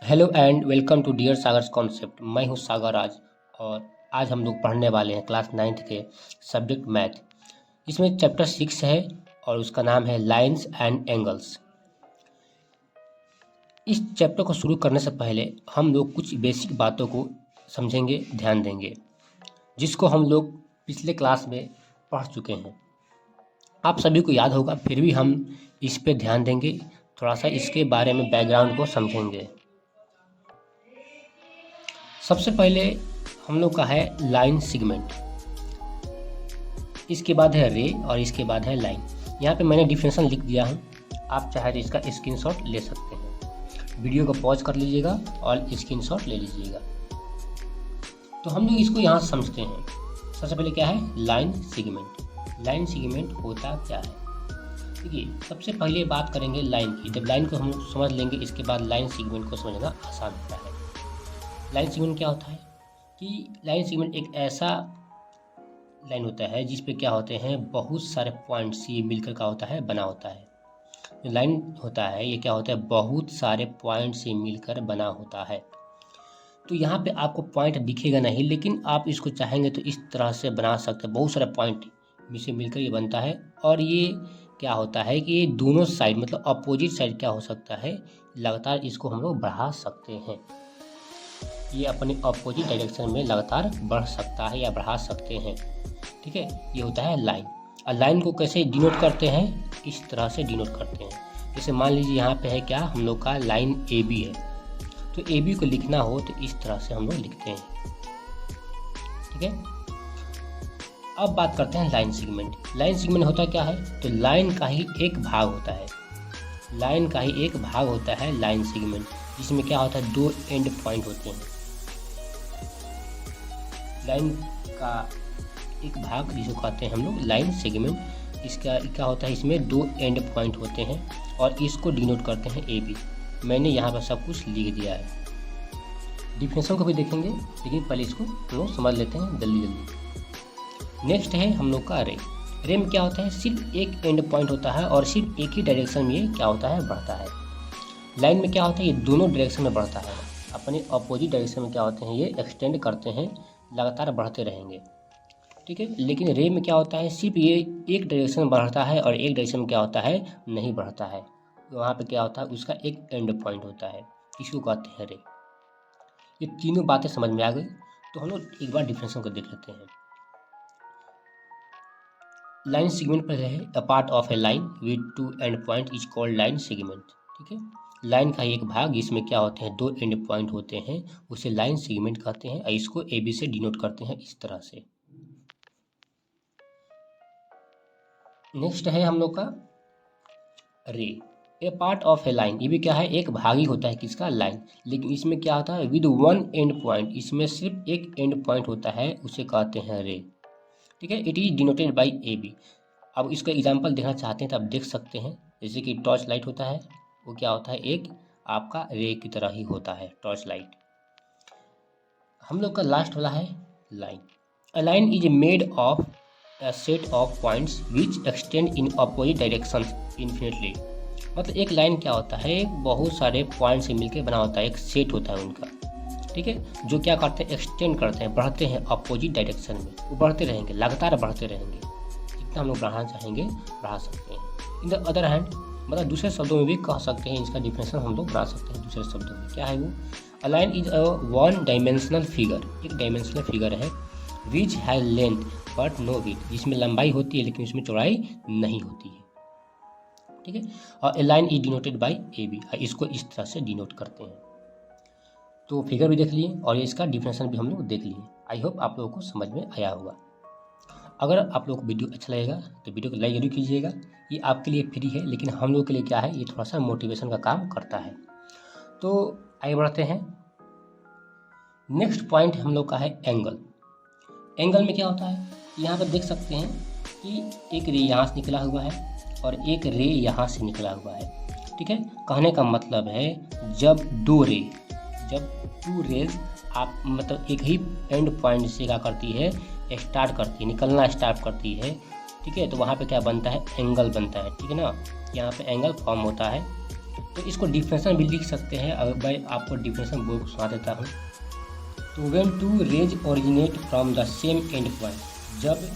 Hello and welcome to dear Sagar's concept. मैं हूं सागर आज। और आज हम लोग पढ़ने वाले हैं क्लास 9th के सब्जेक्ट मैथ। इसमें चैप्टर 6 है और उसका नाम है लाइंस एंड एंगल्स। इस चैप्टर को शुरू करने से पहले हम लोग कुछ बेसिक बातों को समझेंगे, ध्यान देंगे, जिसको हम लोग पिछले क्लास में पढ़ चुके हैं। आप सभी को याद होगा, फिर भी हम इस पे ध्यान देंगे, थोड़ा सा इसके बारे में बैकग्राउंड को समझेंगे। सबसे पहले हम लोग का है लाइन सेगमेंट, इसके बाद है रे और इसके बाद है लाइन। यहाँ पे मैंने डिफिनेशन लिख दिया है, आप चाहे तो इसका स्क्रीनशॉट ले सकते हैं। वीडियो को पॉज कर लीजिएगा और स्क्रीनशॉट ले लीजिएगा। तो हम लोग इसको यहाँ समझते हैं। सबसे पहले क्या है लाइन सेगमेंट। लाइन सेगमेंट होता क्या है, देखिए सबसे पहले बात करेंगे लाइन की। जब लाइन को हम लोग समझ लेंगे, इसके बाद लाइन सेगमेंट को समझना आसान होता है। लाइन सेगमेंट क्या होता है कि लाइन सेगमेंट एक ऐसा लाइन होता है जिस पे क्या होते हैं बहुत सारे पॉइंट्स ये मिलकर का होता है बना होता है। जो लाइन होता है ये क्या होता है बहुत सारे पॉइंट से मिलकर बना होता है। तो यहाँ पे आपको पॉइंट दिखेगा नहीं, लेकिन आप इसको चाहेंगे तो इस तरह से बना सकते हैं। बहुत सारे पॉइंट से मिलकर ये बनता है। और ये क्या होता है कि ये दोनों साइड मतलब अपोजिट साइड क्या हो सकता है, लगातार इसको हम लोग बढ़ा सकते हैं। ये अपने अपोजिट डायरेक्शन में लगातार बढ़ सकता है या बढ़ा सकते हैं। ठीक है, ये होता है लाइन। और लाइन को कैसे डिनोट करते हैं, इस तरह से डिनोट करते हैं। जैसे मान लीजिए यहाँ पे है क्या हम लोग का लाइन ए बी है, तो ए बी को लिखना हो तो इस तरह से हम लोग लिखते हैं। ठीक है, अब बात करते हैं लाइन सेगमेंट। लाइन सेगमेंट होता क्या है, तो लाइन का ही एक भाग होता है। लाइन का ही एक भाग होता है लाइन सेगमेंट, जिसमें क्या होता है दो एंड पॉइंट होते हैं। लाइन का एक भाग जिसको कहते हैं हम लोग लाइन सेगमेंट। इसका क्या होता है, इसमें दो एंड पॉइंट होते हैं और इसको डिनोट करते हैं ए बी। मैंने यहाँ पर सब कुछ लिख दिया है। डिफिनेशन को भी देखेंगे, लेकिन पहले इसको हम लोग समझ लेते हैं जल्दी जल्दी। नेक्स्ट है हम लोग का रे। रे में क्या होता है, सिर्फ एक एंड पॉइंट होता है और सिर्फ एक ही डायरेक्शन में ये क्या होता है बढ़ता है। लाइन में क्या होता है ये दोनों डायरेक्शन में बढ़ता है, अपने अपोजिट डायरेक्शन में क्या होते हैं ये एक्सटेंड करते हैं, लगातार बढ़ते रहेंगे। ठीक है, लेकिन रे में क्या होता है सिर्फ ये एक डायरेक्शन में बढ़ता है और एक डायरेक्शन में क्या होता है नहीं बढ़ता है। वहाँ पे क्या होता है उसका एक एंड पॉइंट होता है, इसको कहते हैं रे। ये तीनों बातें समझ में आ गई, तो हम लोग एक बार डिफिनेशन को देख लेते हैं। लाइन सेगमेंट पर है a part of A line with two and point is called line segment. ठीक है, लाइन का एक भाग जिसमें क्या होते हैं दो एंड पॉइंट होते हैं, उसे लाइन सेगमेंट कहते हैं। और इसको ए बी से डिनोट करते हैं इस तरह से। नेक्स्ट है हम लोग का रे। ए पार्ट ऑफ ए लाइन, ये भी क्या है एक भाग ही होता है किसका, लाइन। लेकिन इसमें क्या होता है विद वन एंड पॉइंट, इसमें सिर्फ एक एंड पॉइंट होता है, उसे कहते हैं रे। ठीक है, it is denoted by A B. अब इसका एग्जाम्पल देखना चाहते हैं तो आप देख सकते हैं। जैसे कि टॉर्च लाइट होता है, वो क्या होता है एक आपका रे की तरह ही होता है टॉर्च लाइट। हम लोग का लास्ट वाला है line. A line is made of a set of points which extend in opposite directions infinitely। मतलब एक लाइन क्या होता है एक बहुत सारे पॉइंट से मिलकर बना होता है, एक सेट होता है उनका। ठीक है, जो क्या करते हैं एक्सटेंड करते हैं, बढ़ते हैं अपोजिट डायरेक्शन में। वो बढ़ते रहेंगे, लगातार बढ़ते रहेंगे, जितना हम लोग बढ़ाना चाहेंगे बढ़ा सकते हैं। इन द अदर हैंड मतलब दूसरे शब्दों में भी कह सकते हैं, इसका डिफिनेशन हम लोग बना सकते हैं दूसरे शब्दों में। क्या है वो, a line is a one dimensional figure, एक डायमेंशनल फिगर है which has length but no width, जिसमें लंबाई होती है लेकिन उसमें चौड़ाई नहीं होती है। ठीक है, और a line is denoted by A B, इसको इस तरह से डिनोट करते हैं। तो फिगर भी देख लिए और इसका डिफिनेशन भी हम लोग देख लिए। आई होप आप लोगों को समझ में आया होगा। अगर आप लोगों को वीडियो अच्छा लगेगा तो वीडियो को लाइक जरूर कीजिएगा। ये आपके लिए फ्री है, लेकिन हम लोग के लिए क्या है ये थोड़ा सा मोटिवेशन का काम करता है। तो आगे बढ़ते हैं। नेक्स्ट पॉइंट हम लोग का है एंगल। एंगल में क्या होता है, यहाँ पर देख सकते हैं कि एक रे यहाँ से निकला हुआ है और एक रे यहाँ से निकला हुआ है। ठीक है, कहने का मतलब है जब टू रेज आप मतलब एक ही एंड पॉइंट से क्या करती है स्टार्ट करती है, निकलना स्टार्ट करती है। ठीक है, तो वहाँ पे क्या बनता है एंगल बनता है। ठीक है ना, यहाँ पे एंगल फॉर्म होता है। तो इसको डिफिनेशन भी लिख सकते हैं। अगर मैं आपको डिफिनेशन बोल सुना देता हूँ। तो when two rays originate from the same end point, जब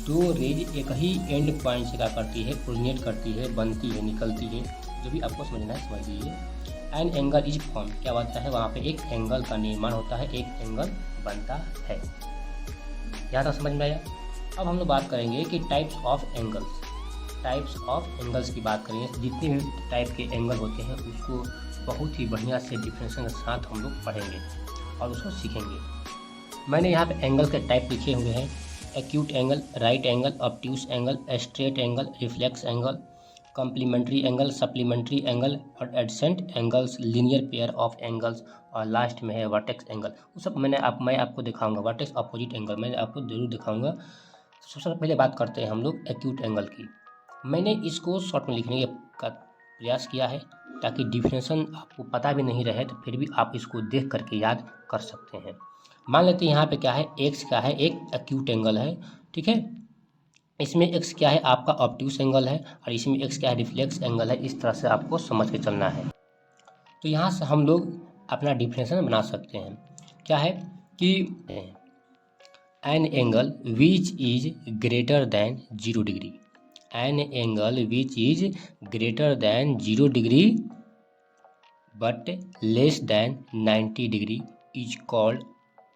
दो रेज एक ही एंड पॉइंट से क्या करती है, ओरिजिनेट करती है, बनती है, निकलती है, जो भी आपको समझना है समझ लीजिए। एन एंगल इज फॉर्म, क्या होता है, वहाँ पे एक एंगल का निर्माण होता है, एक एंगल बनता है। यहाँ तक समझ में आया। अब हम लोग बात करेंगे कि types of angles. Types of angles की बात करेंगे। जितने भी टाइप के एंगल होते हैं उसको बहुत ही बढ़िया से डिफिनेशन के साथ हम लोग पढ़ेंगे और उसको सीखेंगे। मैंने यहाँ पे एंगल के टाइप लिखे हुए हैं। Acute angle, right angle, obtuse angle, straight angle, reflex angle, complementary angle, supplementary angle और adjacent angles, linear pair of angles, और लास्ट में है वर्टेक्स एंगल। वो सब मैं आपको दिखाऊंगा। वर्टेक्स अपोजिट एंगल मैं आपको जरूर दिखाऊंगा। सबसे पहले बात करते हैं हम लोग एक्यूट एंगल की। मैंने इसको शॉर्ट में लिखने का प्रयास किया है ताकि डिफिनेशन आपको पता भी नहीं रहे तो फिर भी आप इसको देख करके याद कर सकते हैं। मान लेते हैं यहाँ पे क्या है, एक्स क्या है, एक एक्यूट एंगल है, ठीक है। इसमें एक्स क्या है, आपका ऑब्ट्यूस एंगल है, और इसमें एक्स क्या है, रिफ्लेक्स एंगल है। इस तरह से आपको समझ के चलना है। तो यहाँ से हम लोग अपना डिफिनेशन बना सकते हैं। क्या है कि N angle which is greater then 0 degree, N angle which is greater then 0 degree but less than 90 degree is called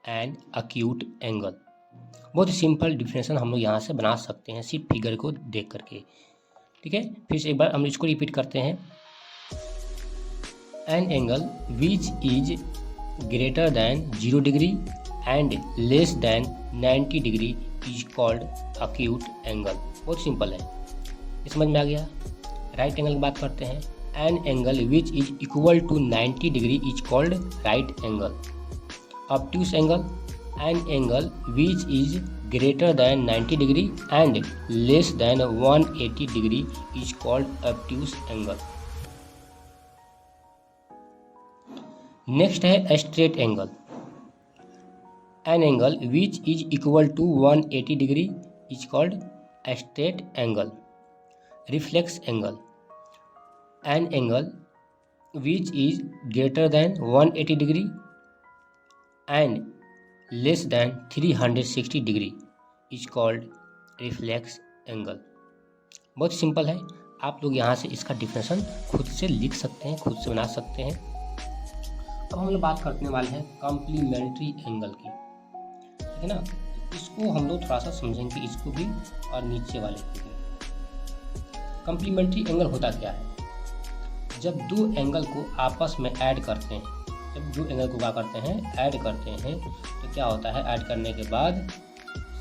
an acute angle. बहुत ही सिंपल डिफिनेशन हम लोग यहाँ से बना सकते हैं सिर्फ फिगर को देख करके, ठीक है। फिर से एक बार हम इसको रिपीट करते हैं। An angle which is greater then 0 degree and less then 90 degree is called acute angle. बहुत सिंपल है, ये समझ में आ गया। राइट एंगल की बात करते हैं। An angle which is equal to 90 degree is called right angle. Obtuse angle, an angle which is greater than 90 degree and less than 180 degree is called obtuse angle. Next है straight angle. An angle which is equal to 180 degree is called straight angle. Reflex angle, an angle which is greater than 180 degree and less than 360 degree is called reflex angle. बहुत simple है, आप लोग यहाँ से इसका definition खुद से लिख सकते हैं, खुद से बना सकते हैं। अब हम लोग बात करने वाले हैं कॉम्प्लीमेंट्री एंगल की, ठीक है ना। इसको हम लोग थोड़ा सा समझेंगे, इसको भी और नीचे वाले को भी। कॉम्प्लीमेंट्री एंगल होता क्या है, जब दो एंगल को आपस में ऐड करते हैं, जब दो एंगल को क्या करते हैं, ऐड करते हैं, तो क्या होता है, ऐड करने के बाद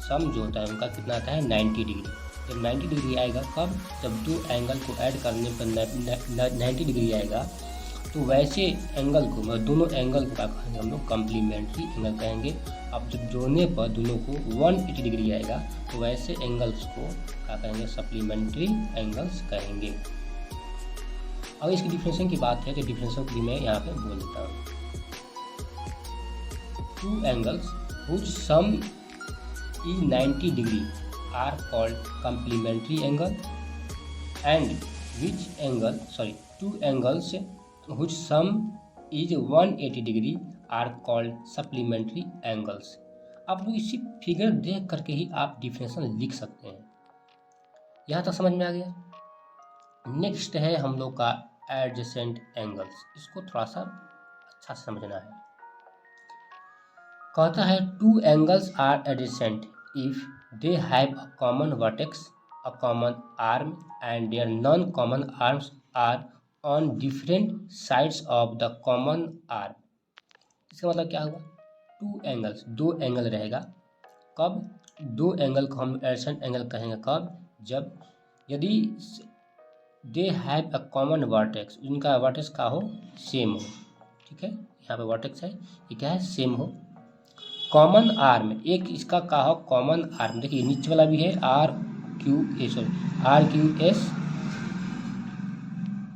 सम जो होता है उनका कितना आता है, 90 डिग्री। जब 90 डिग्री आएगा, कब, जब दो एंगल को ऐड करने पर 90 डिग्री आएगा, तो वैसे एंगल को, मतलब दोनों एंगल को क्या कहेंगे हम लोग, कॉम्प्लीमेंट्री एंगल कहेंगे। अब जब जोड़ने पर दोनों को 180 डिग्री आएगा, तो वैसे एंगल्स को क्या कहेंगे, सप्लीमेंट्री एंगल्स कहेंगे। अब इसकी डिफिनेशन की बात है तो डिफिनेशन भी मैं यहाँ पे बोल देता हूँ। Two angles whose sum is 90 degree are called complementary angle, and two angles whose sum is 180 degree are called supplementary angles। आप लोग इसी फिगर देख करके ही आप डिफिनेशन लिख सकते हैं। यहाँ तक समझ में आ गया। नेक्स्ट है हम लोग का एडजेसेंट एंगल्स। इसको थोड़ा सा अच्छा समझना है। कहता है two angles are adjacent if they have a common vertex, a common arm and their non common arms are on different sides of the common arm. इसका मतलब क्या हुआ, टू एंगल्स, दो एंगल रहेगा। कब, दो एंगल को हम एडजेसेंट एंगल कहेंगे कब, जब यदि दे हैव अ कॉमन वर्टेक्स, उनका वर्टेक्स का हो, सेम हो, ठीक है। यहाँ पे वर्टेक्स है, ये क्या है, सेम हो। कॉमन आर्म, एक इसका का हो कॉमन आर्म, देखिए नीचे वाला भी है R Q S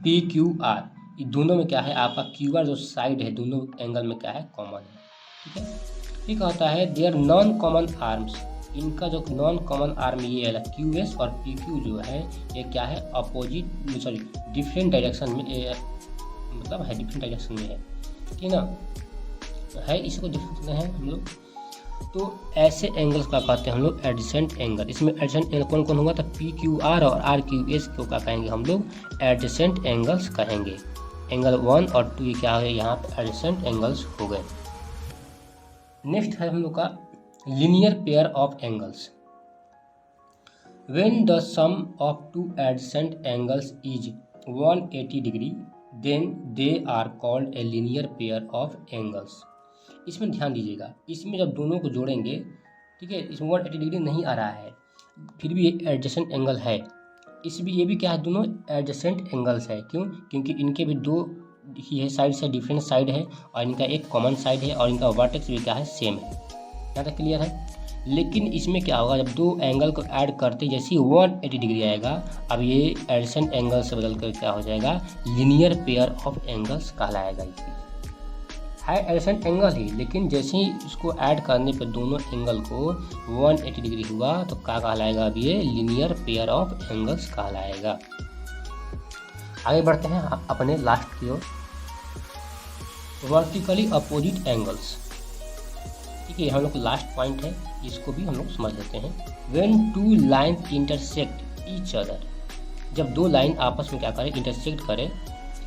P Q R, ये दोनों में क्या है, आपका क्यू आर जो साइड है दोनों एंगल में क्या है, कॉमन है, ठीक है। ये कहता है देयर नॉन कॉमन आर्म्स, इनका जो नॉन कॉमन आर्म ये है क्यू एस और पी क्यू जो है, ये क्या है, अपोजिट डिफरेंट डायरेक्शन में मतलब है डिफरेंट डायरेक्शन में है, ठीक है ना, है, इसको देख सकते हैं हम लोग। तो ऐसे एंगल्स का कहते हैं हम लोग एडजेसेंट एंगल। इसमें एडजेसेंट एंगल कौन कौन होगा, तो पी क्यू आर और आर क्यू एस को क्या कहेंगे हम लोग, एडजेसेंट एंगल्स कहेंगे। एंगल 1 और 2 क्या है, यहाँ पे एडजेसेंट एंगल्स हो गए। नेक्स्ट है हम लोग का linear pair of angles. When the sum of two adjacent angles is 180 degree then they are called a linear pair of angles. इसमें ध्यान दीजिएगा, इसमें जब दोनों को जोड़ेंगे, ठीक है, इसमें 180 डिग्री नहीं आ रहा है, फिर भी ये एडजेसेंट एंगल है। इसमें ये भी क्या है, दोनों एडजेसेंट एंगल्स है। क्यों, क्योंकि इनके भी दो ही है साइड से, डिफरेंट साइड है, और इनका एक कॉमन साइड है, और इनका वर्टेक्स भी क्या है, सेम है। यहाँ तक क्लियर है। लेकिन इसमें क्या होगा, जब दो एंगल को ऐड करते जैसे ही 180 डिग्री आएगा, अब ये एडजेसेंट एंगल से बदल कर क्या हो जाएगा, लीनियर पेयर ऑफ एंगल्स कहलाएगा। इसकी है एडजेसेंट एंगल ही, लेकिन जैसे ही उसको ऐड करने पर दोनों एंगल को 180 डिग्री हुआ तो क्या कहलाएगा, अब ये लीनियर पेयर ऑफ एंगल्स कहलाएगा। आगे बढ़ते हैं अपने लास्ट की ओर, वर्टिकली अपोजिट एंगल्स। ठीक है, हम लोग लास्ट पॉइंट है, इसको भी हम लोग समझ लेते हैं। When two line intersect each other, जब दो लाइन आपस में क्या करें, इंटरसेक्ट करें,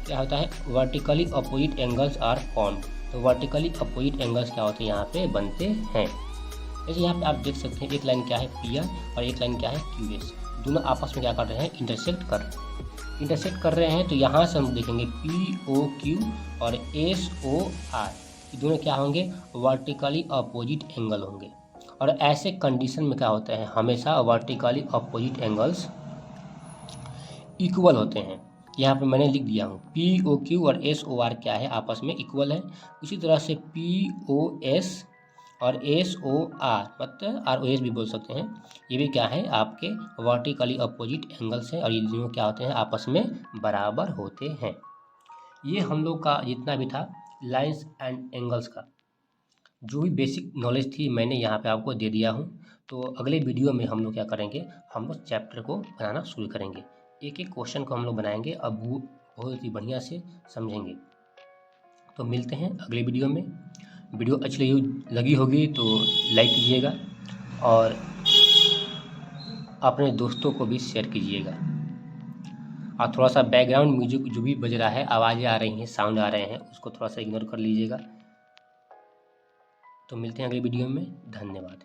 क्या होता है, vertically opposite angles are formed. तो वर्टिकली अपोजिट एंगल्स क्या होते हैं, यहाँ पे बनते हैं। जैसे यहाँ पे आप देख सकते हैं, एक लाइन क्या है पी आर और एक लाइन क्या है क्यू एस, दोनों आपस में क्या कर रहे हैं, इंटरसेक्ट कर रहे हैं। तो यहाँ से हम देखेंगे पी ओ क्यू और एस ओ आर, ये दोनों क्या होंगे, वर्टिकली अपोजिट एंगल होंगे। और ऐसे कंडीशन में क्या होता है, हमेशा वर्टिकली अपोजिट एंगल्स इक्वल होते हैं। यहाँ पे मैंने लिख दिया हूँ, पी ओ क्यू और एस ओ आर क्या है, आपस में इक्वल है। उसी तरह से पी ओ एस और एस ओ आर, मतलब आर ओ एस भी बोल सकते हैं, ये भी क्या है, आपके वर्टिकली अपोजिट एंगल्स हैं, और ये दोनों क्या होते हैं, आपस में बराबर होते हैं। ये हम लोग का जितना भी था लाइंस एंड एंगल्स का जो भी बेसिक नॉलेज थी, मैंने यहाँ पे आपको दे दिया हूँ। तो अगले वीडियो में हम लोग क्या करेंगे, हम लोग चैप्टर को बनाना शुरू करेंगे, एक एक क्वेश्चन को हम लोग बनाएंगे, अब वो बहुत ही बढ़िया से समझेंगे। तो मिलते हैं अगले वीडियो में। वीडियो अच्छी लगी होगी तो लाइक कीजिएगा और अपने दोस्तों को भी शेयर कीजिएगा। और थोड़ा सा बैकग्राउंड म्यूजिक जो भी बज रहा है, आवाज़ें आ रही हैं, साउंड आ रहे हैं, उसको थोड़ा सा इग्नोर कर लीजिएगा। तो मिलते हैं अगले वीडियो में, धन्यवाद।